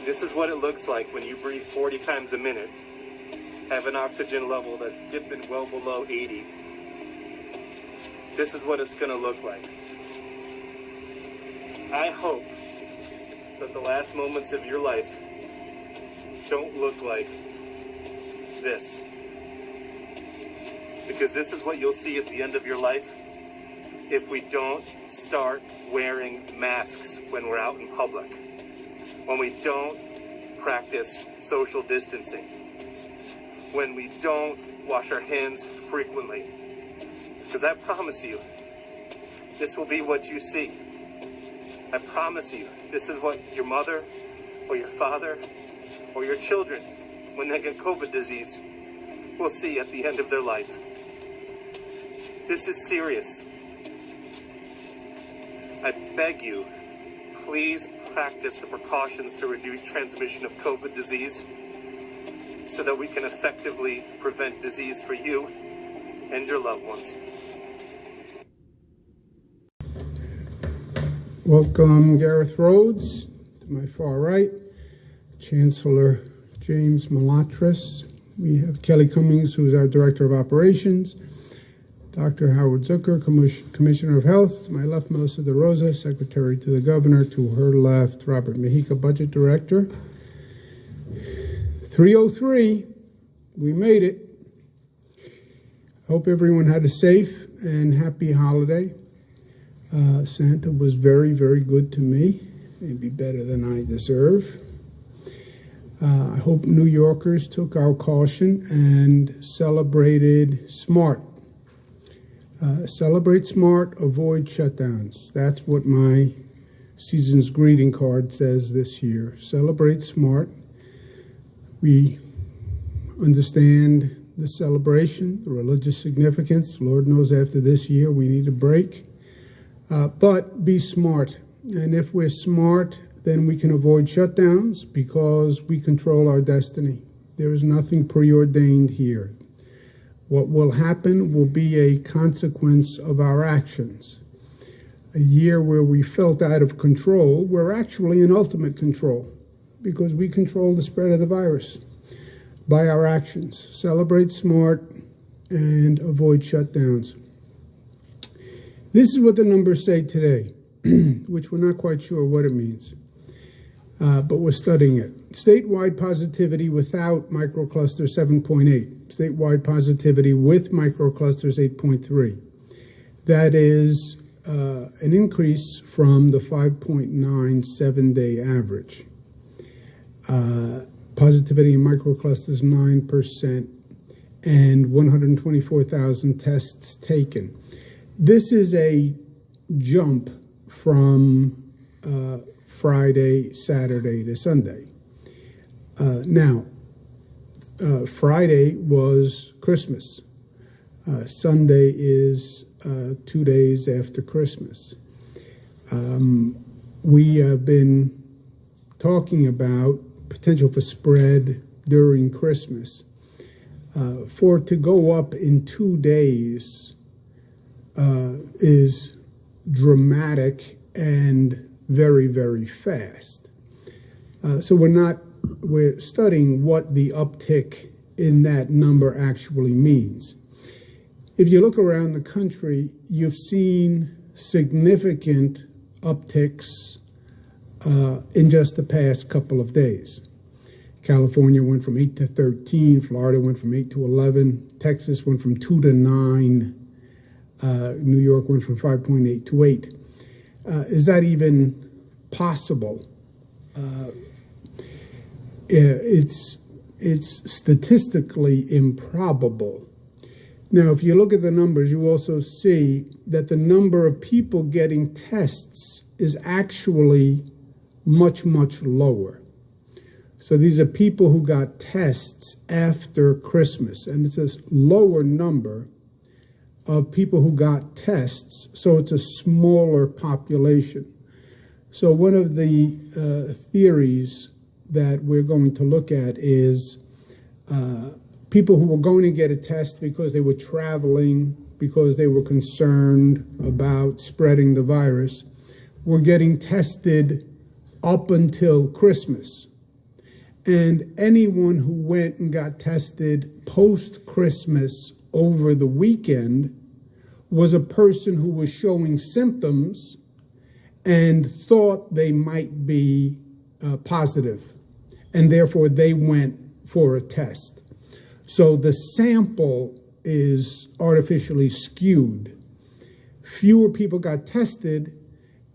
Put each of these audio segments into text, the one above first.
This is what it looks like when you breathe 40 times a minute, have an oxygen level that's dipping well below 80. This is what it's going to look like. I hope that the last moments of your life don't look like this. Because this is what you'll see at the end of your life if we don't start wearing masks when we're out in public. When we don't practice social distancing. When we don't wash our hands frequently. Because I promise you, this will be what you see. I promise you, this is what your mother or your father or your children, when they get COVID disease, will see at the end of their life. This is serious. I beg you, please practice the precautions to reduce transmission of COVID disease so that we can effectively prevent disease for you and your loved ones. Welcome, Gareth Rhodes, to my far right, Chancellor James Malatras. We have Kelly Cummings, who is our Director of Operations, Dr. Howard Zucker, Commissioner of Health. To my left, Melissa DeRosa, Secretary to the Governor. To her left, Robert Mejica, Budget Director. 3:03, we made it. I hope everyone had a safe and happy holiday. Santa was very, very good to me, maybe better than I deserve. I hope New Yorkers took our caution and celebrated smart. Celebrate smart, avoid shutdowns. That's what my season's greeting card says this year. Celebrate smart. We understand the celebration, the religious significance. Lord knows after this year we need a break. But be smart. And if we're smart, then we can avoid shutdowns because we control our destiny. There is nothing preordained here. What will happen will be a consequence of our actions. A year where we felt out of control, we're actually in ultimate control because we control the spread of the virus by our actions. Celebrate smart and avoid shutdowns. This is what the numbers say today, which we're not quite sure what it means, but we're studying it. Statewide positivity without microcluster, 7.8. Statewide positivity with microclusters, 8.3. That is an increase from the 5.9 7-day average. Positivity in microclusters, 9%, and 124,000 tests taken. This is a jump from Friday, Saturday to Sunday. Friday was Christmas. Sunday is 2 days after Christmas. We have been talking about potential for spread during Christmas. For it to go up in 2 days is dramatic and very, very fast. So we're studying what the uptick in that number actually means. If you look around the country, you've seen significant upticks in just the past couple of days. California went from 8 to 13, Florida went from 8 to 11, Texas went from 2 to 9, New York went from 5.8 to 8. Is that even possible? It's statistically improbable. Now, if you look at the numbers, you also see that the number of people getting tests is actually much, much lower. So these are people who got tests after Christmas, and it's a lower number of people who got tests, so it's a smaller population. So one of the theories that we're going to look at is people who were going to get a test because they were traveling, because they were concerned about spreading the virus, were getting tested up until Christmas. And anyone who went and got tested post-Christmas over the weekend was a person who was showing symptoms and thought they might be positive, and therefore they went for a test. So the sample is artificially skewed. Fewer people got tested,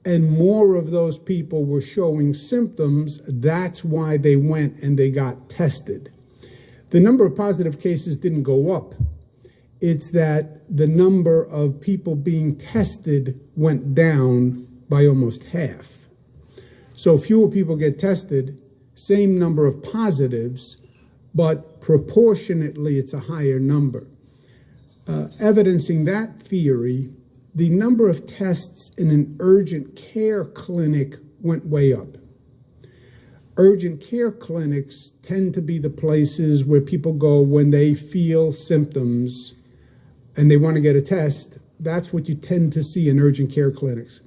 and more of those people were showing symptoms. That's why they went and they got tested. The number of positive cases didn't go up. It's that the number of people being tested went down by almost half. So fewer people get tested, same number of positives, but proportionately it's a higher number. Evidencing that theory, the number of tests in an urgent care clinic went way up. Urgent care clinics tend to be the places where people go when they feel symptoms and they want to get a test. That's what you tend to see in urgent care clinics.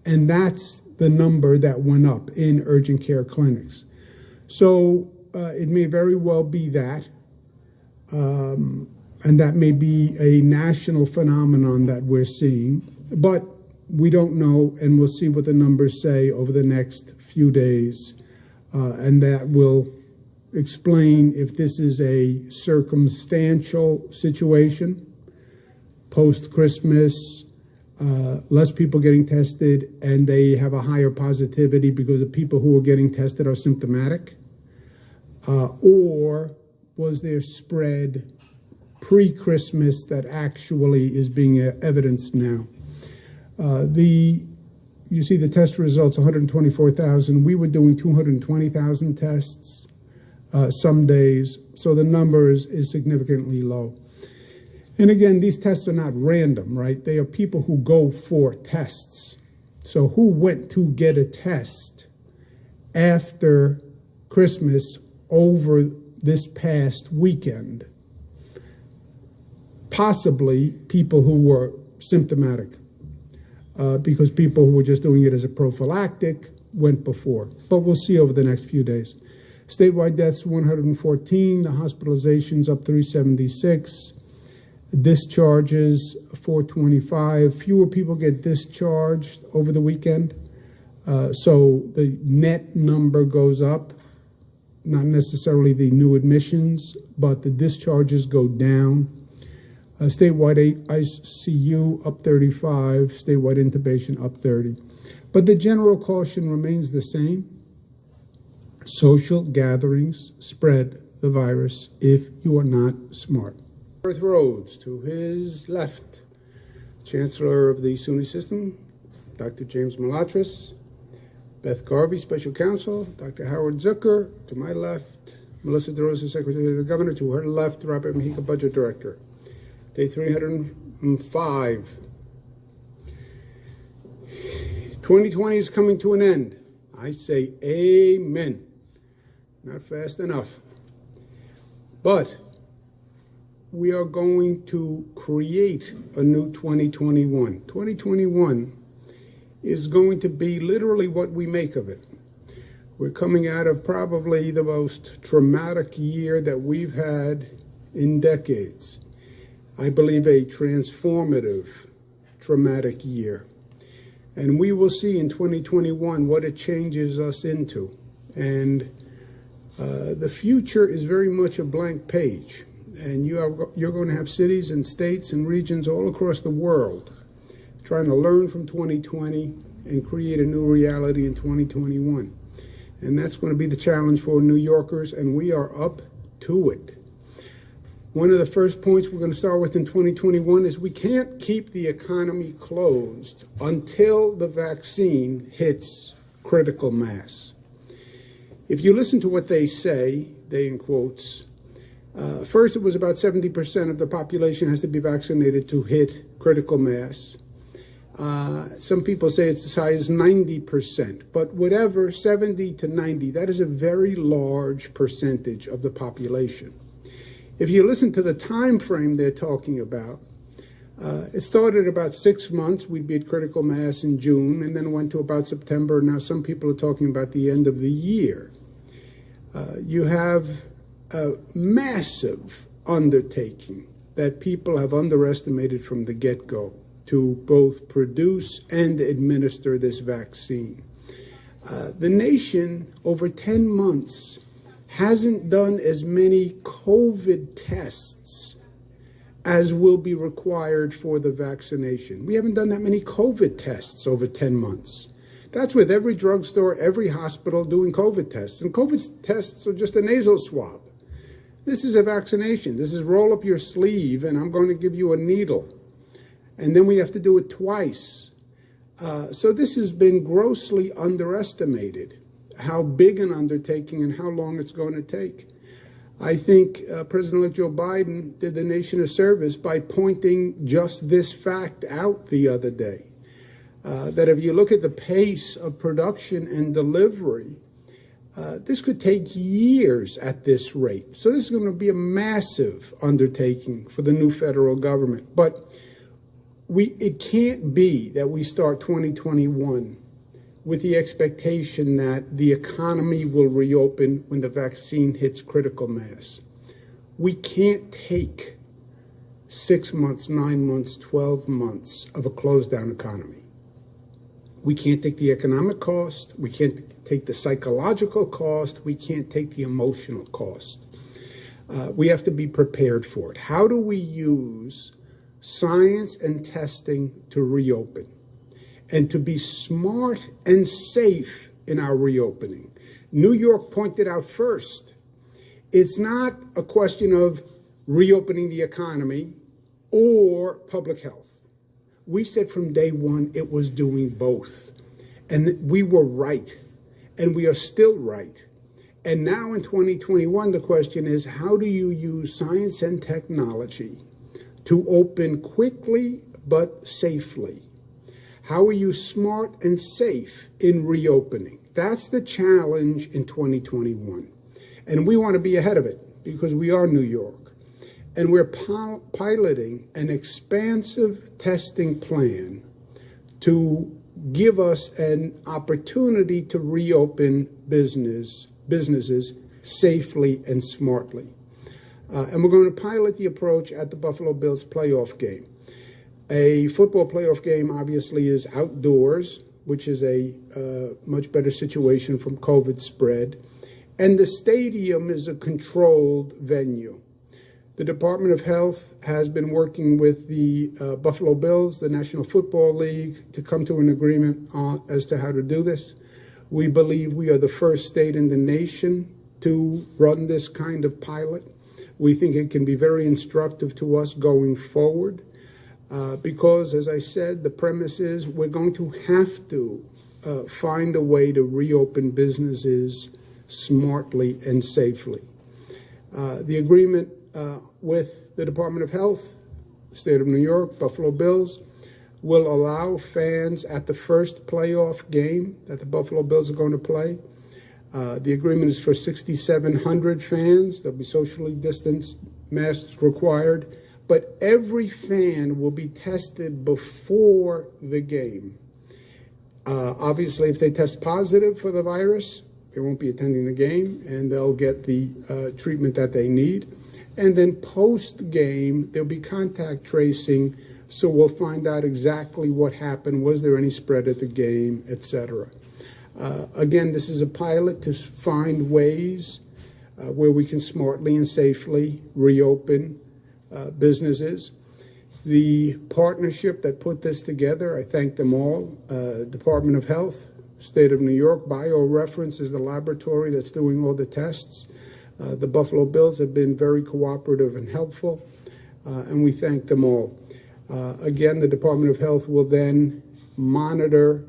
And that's the number that went up in urgent care clinics. So it may very well be that. And that may be a national phenomenon that we're seeing, but we don't know, and we'll see what the numbers say over the next few days, and that will explain if this is a circumstantial situation, post-Christmas, less people getting tested, and they have a higher positivity because the people who are getting tested are symptomatic, or was there spread pre-Christmas that actually is being evidenced now. You see the test results, 124,000. We were doing 220,000 tests some days, so the number is significantly low. And again, these tests are not random, right? They are people who go for tests. So who went to get a test after Christmas over this past weekend? Possibly people who were symptomatic, because people who were just doing it as a prophylactic went before. But we'll see over the next few days. Statewide deaths, 114. The hospitalizations up 376. Discharges, 425. Fewer people get discharged over the weekend. So the net number goes up. Not necessarily the new admissions, but the discharges go down. Statewide ICU up 35, statewide intubation up 30. But the general caution remains the same. Social gatherings spread the virus if you are not smart. Earth Rhodes, to his left, Chancellor of the SUNY system, Dr. James Malatras. Beth Garvey, Special Counsel. Dr. Howard Zucker, to my left. Melissa DeRosa, Secretary of the Governor. To her left, Robert Mujica, Budget Director. Day 305. 2020 is coming to an end. I say amen. Not fast enough. But we are going to create a new 2021. 2021 is going to be literally what we make of it. We're coming out of probably the most traumatic year that we've had in decades. I believe a transformative, traumatic year. And we will see in 2021 what it changes us into. And the future is very much a blank page. And you're going to have cities and states and regions all across the world trying to learn from 2020 and create a new reality in 2021. And that's going to be the challenge for New Yorkers, and we are up to it. One of the first points we're going to start with in 2021 is we can't keep the economy closed until the vaccine hits critical mass. If you listen to what they say, they in quotes, first it was about 70% of the population has to be vaccinated to hit critical mass. Some people say it's as high as 90%, but whatever, 70 to 90, that is a very large percentage of the population. If you listen to the time frame they're talking about, it started about 6 months. We'd be at critical mass in June, and then went to about September. Now some people are talking about the end of the year. You have a massive undertaking that people have underestimated from the get-go to both produce and administer this vaccine. The nation, over 10 months, hasn't done as many COVID tests as will be required for the vaccination. We haven't done that many COVID tests over 10 months. That's with every drugstore, every hospital doing COVID tests. And COVID tests are just a nasal swab. This is a vaccination. This is roll up your sleeve and I'm going to give you a needle. And then we have to do it twice. So this has been grossly underestimated, how big an undertaking and how long it's going to take. I think President-elect Joe Biden did the nation a service by pointing just this fact out the other day. That if you look at the pace of production and delivery, this could take years at this rate. So this is going to be a massive undertaking for the new federal government. But it can't be that we start 2021 with the expectation that the economy will reopen when the vaccine hits critical mass. We can't take 6 months, 9 months, 12 months of a closed down economy. We can't take the economic cost. We can't take the psychological cost. We can't take the emotional cost. We have to be prepared for it. How do we use science and testing to reopen and to be smart and safe in our reopening? New York pointed out first, it's not a question of reopening the economy or public health. We said from day one it was doing both. And we were right. And we are still right. And now in 2021, the question is, how do you use science and technology to open quickly but safely? How are you smart and safe in reopening? That's the challenge in 2021. And we want to be ahead of it because we are New York. And we're piloting an expansive testing plan to give us an opportunity to reopen businesses safely and smartly. And we're going to pilot the approach at the Buffalo Bills playoff game. A football playoff game obviously is outdoors, which is a much better situation from COVID spread. And the stadium is a controlled venue. The Department of Health has been working with the Buffalo Bills, the National Football League, to come to an agreement as to how to do this. We believe we are the first state in the nation to run this kind of pilot. We think it can be very instructive to us going forward because, as I said, the premise is we're going to have to find a way to reopen businesses smartly and safely. The agreement with the Department of Health, State of New York, Buffalo Bills, will allow fans at the first playoff game that the Buffalo Bills are going to play. The agreement is for 6,700 fans. There'll be socially distanced, masks required, but every fan will be tested before the game. Obviously, if they test positive for the virus, they won't be attending the game, and they'll get the treatment that they need. And then post-game, there'll be contact tracing, so we'll find out exactly what happened, was there any spread at the game, etc. Again, this is a pilot to find ways where we can smartly and safely reopen businesses. The partnership that put this together, I thank them all. Department of Health, State of New York, BioReference is the laboratory that's doing all the tests. The Buffalo Bills have been very cooperative and helpful, and we thank them all. Again, the Department of Health will then monitor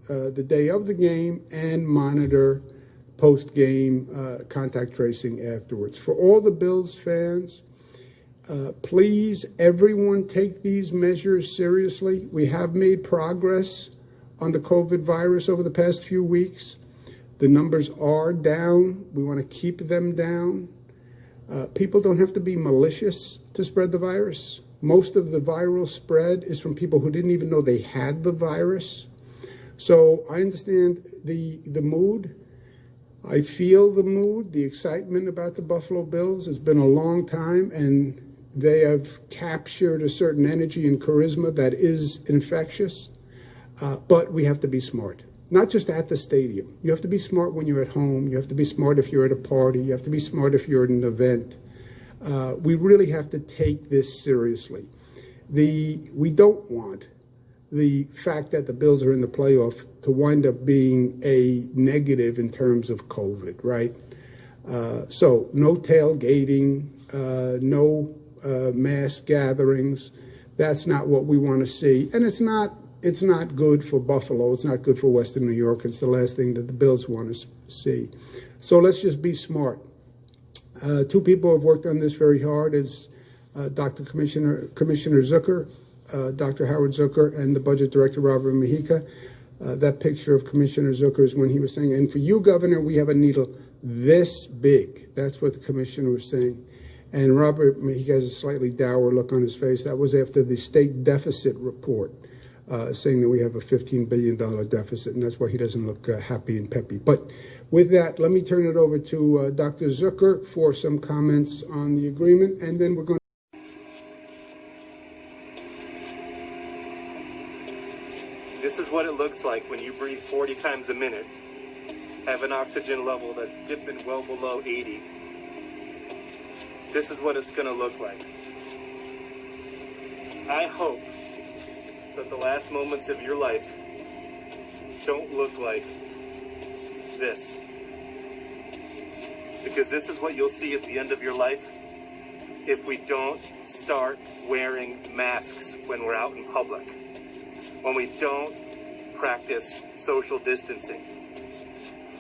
the day of the game and monitor post-game contact tracing afterwards. For all the Bills fans, please, everyone, take these measures seriously. We have made progress on the COVID virus over the past few weeks. The numbers are down. We want to keep them down. People don't have to be malicious to spread the virus. Most of the viral spread is from people who didn't even know they had the virus. So I understand the mood. I feel the mood, the excitement about the Buffalo Bills. It's been a long time, and they have captured a certain energy and charisma that is infectious. But we have to be smart, not just at the stadium. You have to be smart when you're at home. You have to be smart if you're at a party. You have to be smart if you're at an event. We really have to take this seriously. We don't want the fact that the Bills are in the playoff to wind up being a negative in terms of COVID, right? So no tailgating, no mass gatherings. That's not what we want to see. And it's not good for Buffalo. It's not good for Western New York. It's the last thing that the Bills want to see. So let's just be smart. Two people have worked on this very hard is Commissioner Zucker, Dr. Howard Zucker, and the Budget Director, Robert Mujica. That picture of Commissioner Zucker is when he was saying, and for you, Governor, we have a needle this big. That's what the commissioner was saying. And Robert Mujica has a slightly dour look on his face. That was after the state deficit report, saying that we have a $15 billion deficit, and that's why he doesn't look happy and peppy. But with that, let me turn it over to Dr. Zucker for some comments on the agreement, and then we're going to... This is what it looks like when you breathe 40 times a minute, have an oxygen level that's dipping well below 80. This is what it's going to look like. I hope that the last moments of your life don't look like this. Because this is what you'll see at the end of your life if we don't start wearing masks when we're out in public. When we don't practice social distancing.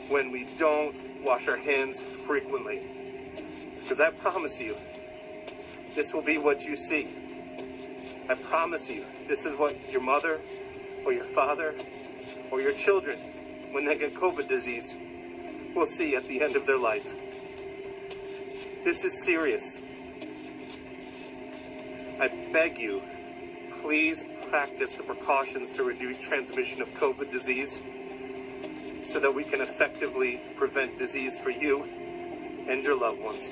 When we don't wash our hands frequently. Because I promise you, this will be what you see. I promise you, this is what your mother or your father or your children, when they get COVID disease, will see at the end of their life. This is serious. I beg you, please practice the precautions to reduce transmission of COVID disease so that we can effectively prevent disease for you and your loved ones.